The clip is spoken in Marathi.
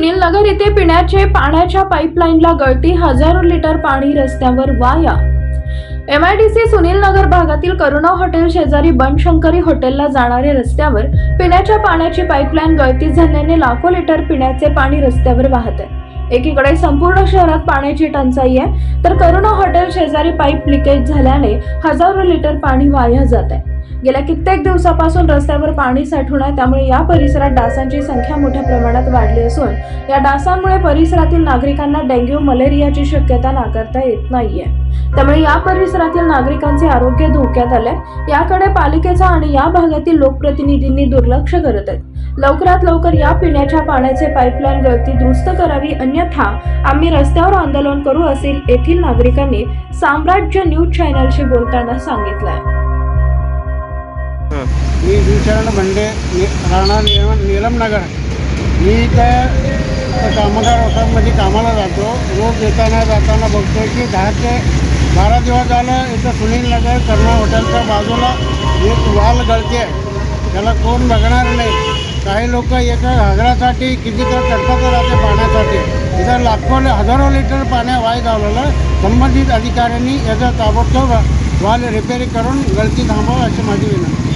सुनील नगर येथे पिण्याचे पाण्याच्या पाईपलाईनला गळती, हजारो लिटर पाणी रस्त्यावर वाया। MIDC सुनील नगर भागातील करुणा हॉटेल शेजारी बनशंकरी हॉटेलला जाणारे रस्त्यावर पिण्याच्या पाण्याची पाईपलाईन गळती झाल्याने लाखो लिटर पिण्याचे पाणी रस्त्यावर वाहत आहे। एकीकडे संपूर्ण शहरात पाण्याची टंचाई आहे, तर करुणा हॉटेल शेजारी पाईप लिकेज झाल्याने हजारो लिटर पाणी वाया जात आहे। गेल्या कित्येक दिवसापासून रस्त्यावर पाणी साठून आहे, त्यामुळे या परिसरात डासांची संख्या मोठ्या प्रमाणात वाढली असून या डासांमुळे परिसरातील नागरिकांना डेंग्यू, मलेरियाची शक्यता नाकारता येत नाहीये। त्यामुळे या परिसरातील नागरिकांचे आरोग्य धोक्यात आले। याकडे पालिकेचा आणि या भागातील लोकप्रतिनिधींनी दुर्लक्ष करत आहेत। लवकरात लवकर या पिण्याच्या पाण्याचे पाईपलाईन गळती दुरुस्त करावी, अन्यथा आम्ही रस्त्यावर आंदोलन करू, असे येथील नागरिकांनी साम्राज्य न्यूज चॅनलशी बोलताना सांगितलंय। मी विचारण भंडे राणा नीलम नगर। मी त्या कामगार वसाहतमध्ये कामाला जातो। रोज येताना जाताना बघतो की 10 ते 12 दिवस झालं इथं सुनील नगर करुणा हॉटेलच्या बाजूला एक वाल गळते आहे, त्याला कोण बघणार नाही। काही लोक एका हजारासाठी किती तर तडफडत राहते पाण्यासाठी। इथं लाखो हजारो लिटर पाण्या वाया घालवलं। संबंधित अधिकाऱ्यांनी याचा ताबडतोब वाल रिपेअरिंग करून गळती थांबवा अशी माझी विनंती।